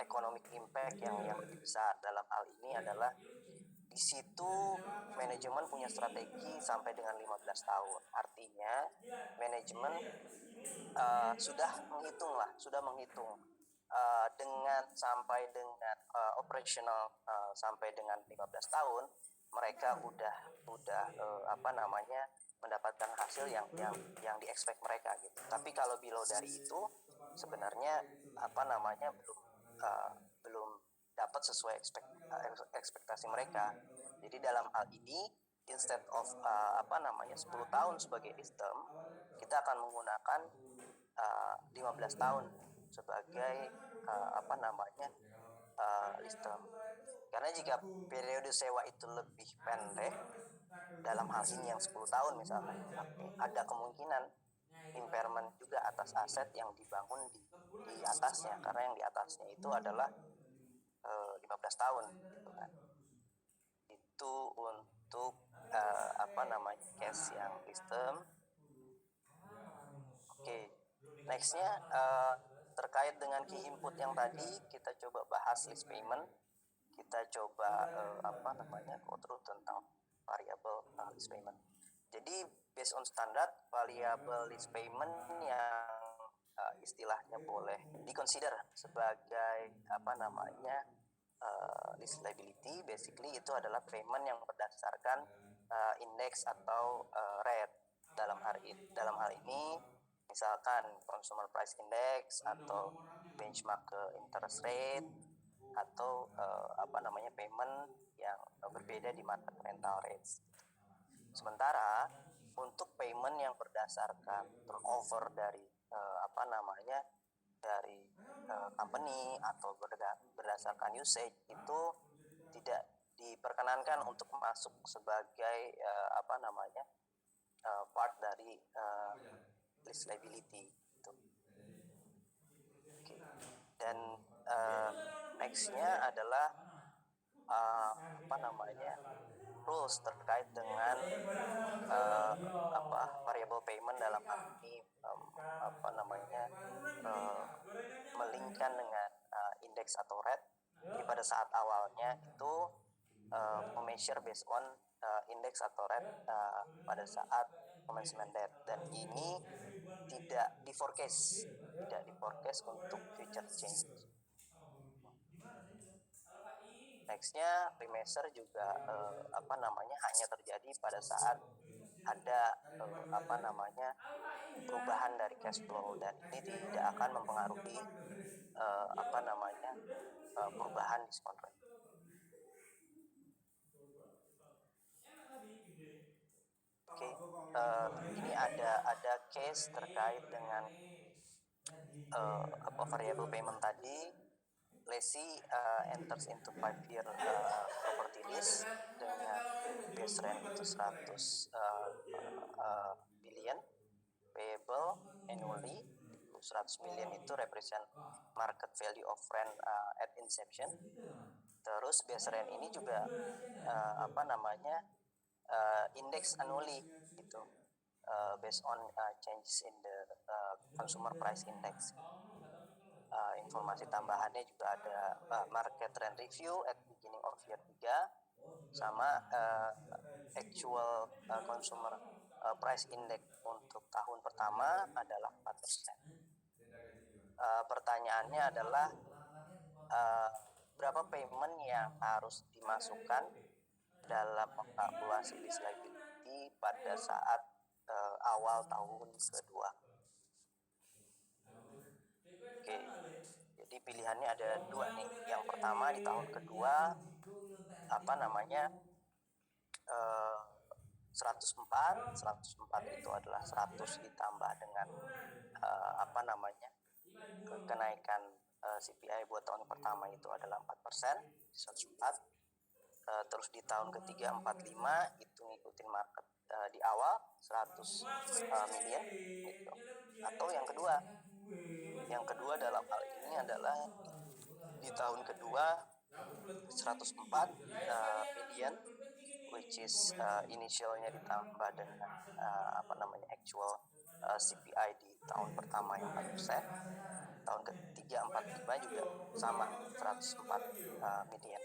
economic impact yang lebih besar. Dalam hal ini adalah di situ manajemen punya strategi sampai dengan 15 tahun. Artinya manajemen sudah menghitung dengan sampai dengan operational sampai dengan 15 tahun mereka udah mendapatkan hasil yang di-expect mereka gitu. Tapi kalau below dari itu sebenarnya belum dapat sesuai ekspektasi mereka. Jadi dalam hal ini instead of 10 tahun sebagai list term, kita akan menggunakan 15 tahun sebagai list term. Karena jika periode sewa itu lebih pendek, dalam hal ini yang 10 tahun misalkan, ada kemungkinan impairment juga atas aset yang dibangun di atasnya, karena yang di atasnya itu adalah 15 15 tahun gitu kan. Itu untuk case yang sistem. Oke, nextnya terkait dengan key input yang tadi kita coba bahas list payment. Kita coba go through tentang variable list payment. Jadi based on standard, variable list payment yang istilahnya boleh diconsider sebagai list liability, basically itu adalah payment yang berdasarkan index atau rate. Dalam hal ini misalkan consumer price index atau benchmark ke interest rate atau payment yang berbeda di market rental rates. Sementara untuk payment yang berdasarkan turnover dari company atau berdasarkan usage itu tidak diperkenankan untuk masuk sebagai part dari list liability gitu. Okay. Dan nextnya adalah rules terkait dengan variable payment dalam hal ini melinkkan dengan index atau rate. Jadi pada saat awalnya itu measure based on index atau rate pada saat commencement date, dan ini tidak di forecast untuk future change. Nextnya remeasure juga hanya terjadi pada saat ada perubahan dari cash flow, dan ini tidak akan mempengaruhi perubahan diskon rate. Oke, ini ada case terkait dengan variable payment tadi. Lessee enters into 5-year property lease dengan base rent itu 100 million, payable annually 100 million itu represent market value of rent at inception. Terus base rent ini juga index annually gitu, based on changes in the consumer price index. Informasi tambahannya juga ada market rent review at beginning of year 3 sama actual consumer price index untuk tahun pertama adalah 4%. Pertanyaannya adalah berapa payment yang harus dimasukkan dalam kalkulasi list liability pada saat awal tahun kedua. Oke, jadi pilihannya ada 2 nih. Yang pertama di tahun kedua 104 itu adalah 100 ditambah dengan kenaikan CPI buat tahun pertama itu adalah 4%, 104. Terus di tahun ketiga 45 itu ngikutin market di awal 100 million gitu. Atau yang kedua dalam hal ini adalah di tahun kedua 104 million, which is initialnya ditambah dengan actual CPI di tahun pertama yang 4%. Tahun ketiga 45 juga sama 104 million.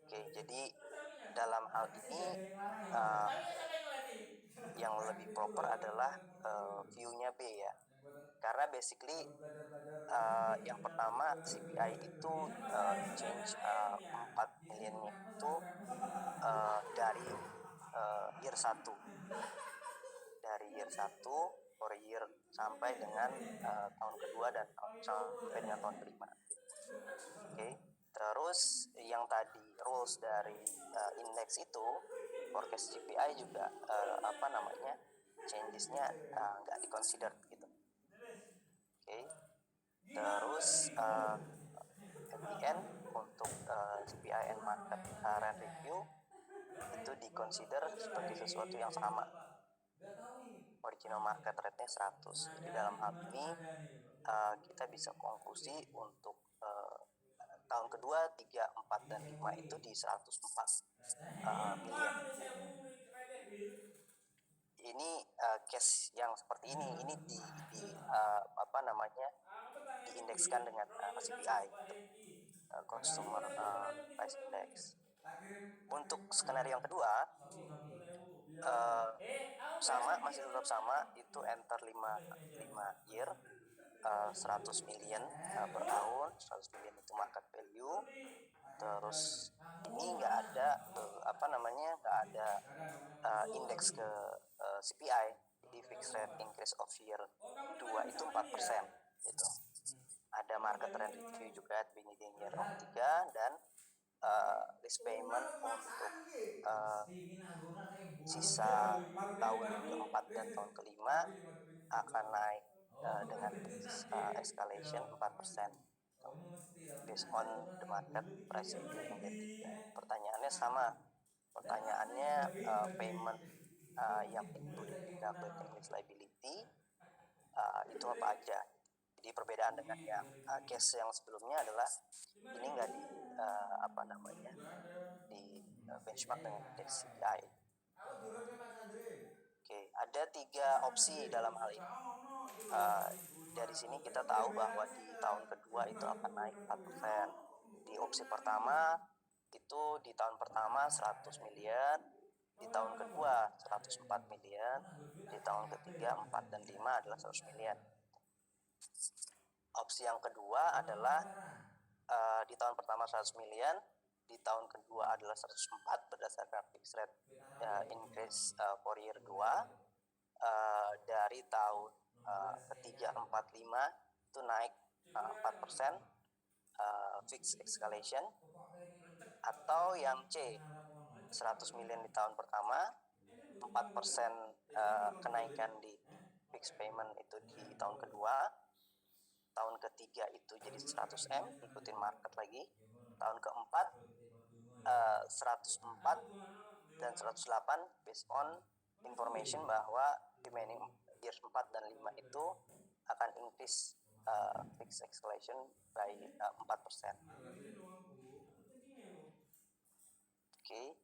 Oke, jadi dalam hal ini yang lebih proper adalah view-nya B ya. Karena basically yang pertama CPI itu change 4 millionnya itu dari year 1 per year sampai dengan tahun kedua dan sampai dengan tahun kelima. Oke. Terus yang tadi rules dari index itu forecast CPI juga changesnya nggak diconsider gitu. Oke. Terus at the end untuk CPI and market rent review itu diconsider sebagai sesuatu yang sama. Original market rate-nya 100. Jadi dalam hal ini kita bisa konklusi untuk tahun kedua 3, 4, dan 5 itu di 104 miliar. Ini case yang seperti ini di diindekskan dengan CPI, Consumer Price Index. Untuk skenario yang kedua masih tetap sama, itu enter 5 year, 100 million per tahun. 100 million itu market value. Terus ini nggak ada nggak ada indeks ke CPI. Jadi fixed rate increase of year 2 itu 4% gitu. Ada market trend review juga at beginning year of 3, dan lease payment untuk sisa tahun keempat dan tahun kelima akan naik dengan escalation 4% based on the market price review yang ketiga. Pertanyaannya sama. Pertanyaannya payment yang included in calculating lease liability itu apa aja. Jadi perbedaan dengan yang case yang sebelumnya adalah ini nggak di benchmark dengan indeks CPI. Oke, ada 3 opsi dalam hal ini. Dari sini kita tahu bahwa di tahun kedua itu akan naik 4%. Di opsi pertama itu di tahun pertama 100 miliar, di tahun kedua 104 miliar, di tahun ketiga 4 dan 5 adalah 100 miliar. Opsi yang kedua adalah di tahun pertama 100 miliar, di tahun kedua adalah 104 berdasarkan fixed rate increase for year 2. Dari tahun ketiga 4, 5 itu naik 4% fixed escalation. Atau yang C, 100 million di tahun pertama, 4% kenaikan di fixed payment itu di tahun kedua. Tahun ketiga itu jadi 100M, ikutin market lagi. Tahun keempat 104 dan 108 based on information bahwa remaining years 4 dan 5 itu akan increase fixed escalation by 4%. Oke.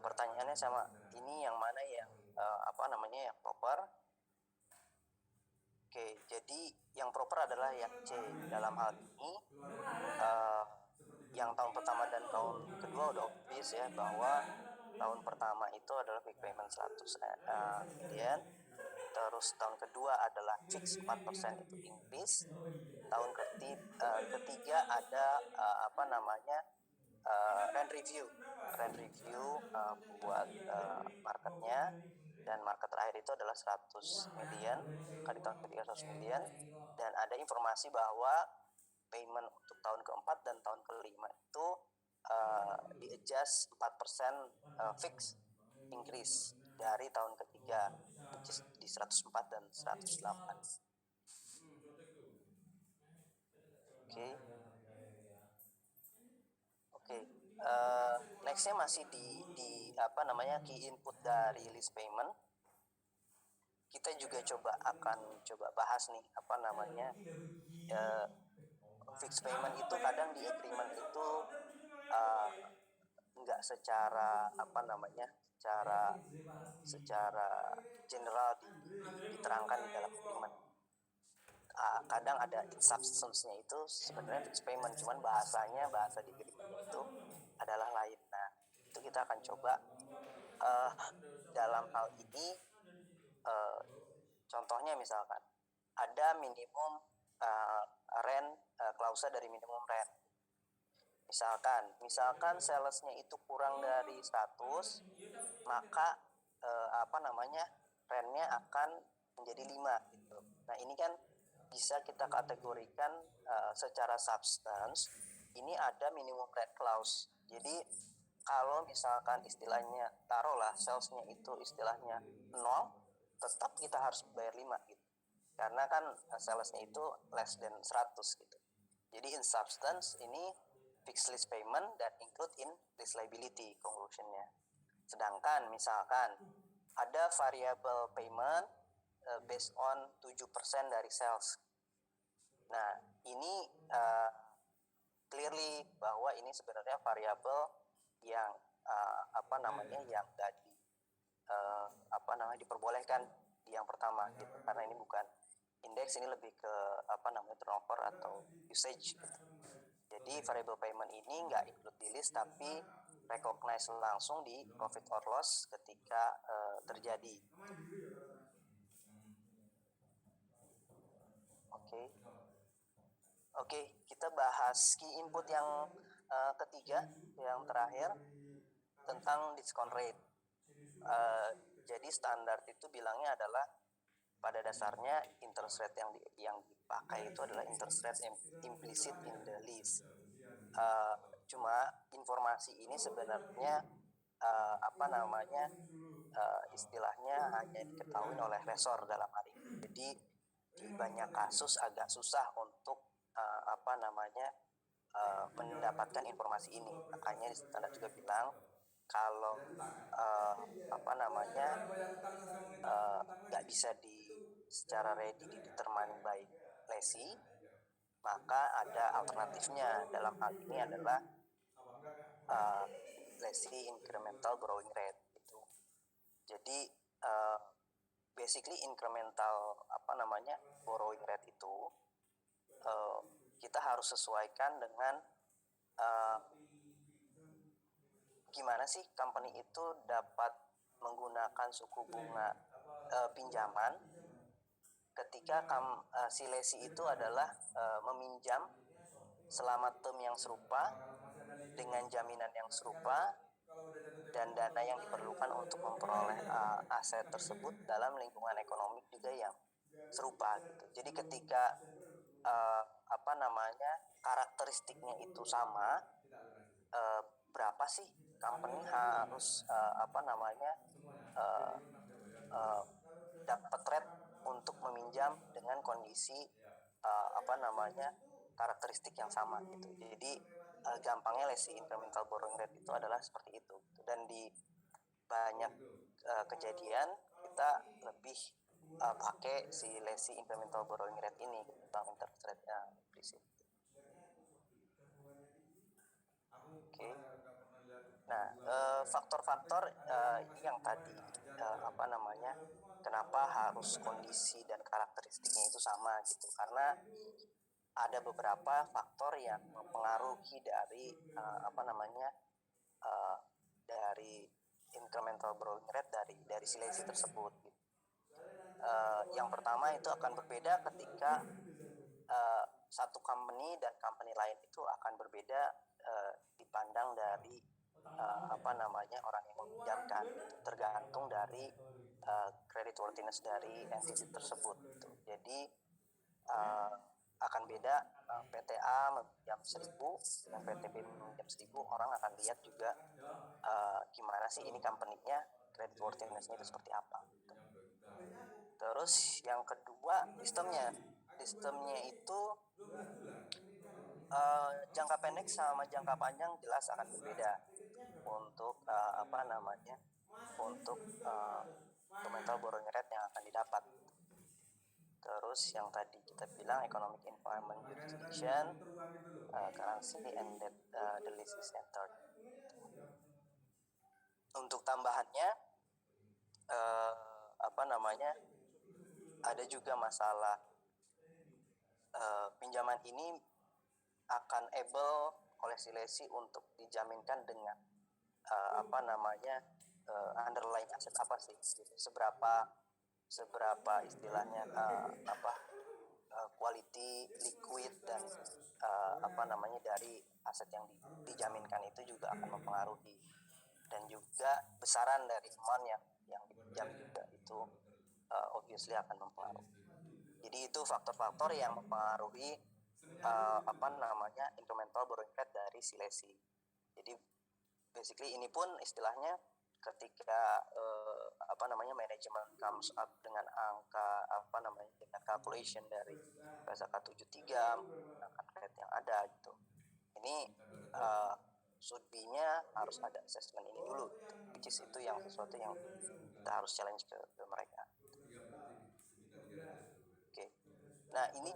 Pertanyaannya sama. Ini yang mana yang yang proper? Oke, jadi yang proper adalah yang C. Dalam hal ini yang tahun pertama dan tahun kedua udah obvious ya, bahwa tahun pertama itu adalah big payment 100 million. Terus tahun kedua adalah fix 4% itu increase. Tahun ketiga ada rent review buat marketnya, dan market terakhir itu adalah 100 million, kali tahun ketiga 100 million, dan ada informasi bahwa payment untuk tahun keempat dan tahun kelima itu di-adjust 4% fix increase dari tahun ketiga, which is di 104 dan 108. Oke. Nextnya masih di key input dari lease payment. Kita juga akan coba bahas nih fixed payment itu kadang di agreement itu nggak secara secara general diterangkan di dalam agreement. Kadang ada in substance-nya itu sebenarnya fixed payment, cuman bahasa di agreement itu adalah lain. Nah, itu kita akan coba dalam hal ini contohnya misalkan ada minimum rent, klausa dari minimum rent. Misalkan salesnya itu kurang dari 100, maka rentnya akan menjadi 5 gitu. Nah, ini kan bisa kita kategorikan secara substance. Ini ada minimum rent clause. Jadi kalau misalkan istilahnya taruhlah salesnya itu istilahnya 0, tetap kita harus bayar 5 gitu. Karena kan salesnya itu less than 100 gitu. Jadi in substance ini fixed lease payment dan include in lease liability conclusionnya. Sedangkan misalkan ada variable payment based on 7% dari sales. Nah, ini clearly bahwa ini sebenarnya variabel yang yang tadi diperbolehkan di yang pertama gitu, karena ini bukan indeks, ini lebih ke turnover atau usage gitu. Jadi variable payment ini nggak include di list, tapi recognize langsung di profit or loss ketika terjadi. Oke, kita bahas key input yang ketiga, yang terakhir, tentang discount rate. Jadi standar itu bilangnya adalah pada dasarnya interest rate yang dipakai itu adalah interest rate implicit in the lease. Cuma informasi ini sebenarnya istilahnya hanya diketahui oleh lessor dalam hal ini. Jadi di banyak kasus agak susah untuk mendapatkan informasi ini. Makanya standar juga bilang kalau nggak bisa secara ready didetermine by lessee, maka ada alternatifnya. Dalam hal ini adalah lessee incremental borrowing rate gitu. Jadi basically incremental borrowing rate itu kita harus sesuaikan dengan gimana sih company itu dapat menggunakan suku bunga pinjaman ketika si lessee itu adalah meminjam selama term yang serupa dengan jaminan yang serupa dan dana yang diperlukan untuk memperoleh aset tersebut dalam lingkungan ekonomi juga yang serupa gitu. Jadi ketika karakteristiknya itu sama, berapa sih company harus dapat rate untuk meminjam dengan kondisi karakteristik yang sama gitu. Jadi gampangnya lessee incremental borrowing rate itu adalah seperti itu. Dan di banyak kejadian kita lebih pakai si lessee incremental borrowing rate ini ketimbang interest rate implicit. Oke. Nah, faktor-faktor ini yang tadi kenapa harus kondisi dan karakteristiknya itu sama gitu, karena ada beberapa faktor yang mempengaruhi dari dari incremental borrowing rate dari si lessee tersebut gitu. Yang pertama itu akan berbeda ketika satu company dan company lain itu akan berbeda dipandang dari orang yang meminjamkan, tergantung dari creditworthiness dari entity tersebut gitu. Jadi akan beda PTA meminjam 1.000 dengan PTB meminjam 1.000, orang akan lihat juga gimana sih ini company-nya, creditworthiness-nya itu seperti apa gitu. Terus yang kedua, sistemnya itu jangka pendek sama jangka panjang jelas akan berbeda untuk incremental borrowing rate yang akan didapat. Terus yang tadi kita bilang economic environment, jurisdiction, currency, and that the lease is entered. Untuk tambahannya ada juga masalah pinjaman ini akan able oleh si lessee untuk dijaminkan dengan underlying aset apa sih, seberapa istilahnya quality, liquid, dan dari aset yang dijaminkan itu juga akan mempengaruhi, dan juga besaran dari amount yang dipinjam juga itu obviously akan mempengaruhi. Jadi itu faktor-faktor yang mempengaruhi incremental borrowing rate dari si lessee. Jadi basically ini pun istilahnya ketika manajemen comes up dengan angka dengan calculation dari PSAK 73 menggunakan rate yang ada gitu. Ini should be-nya harus ada assessment ini dulu, which is itu yang sesuatu yang kita harus challenge ke mereka. Oke. Nah, ini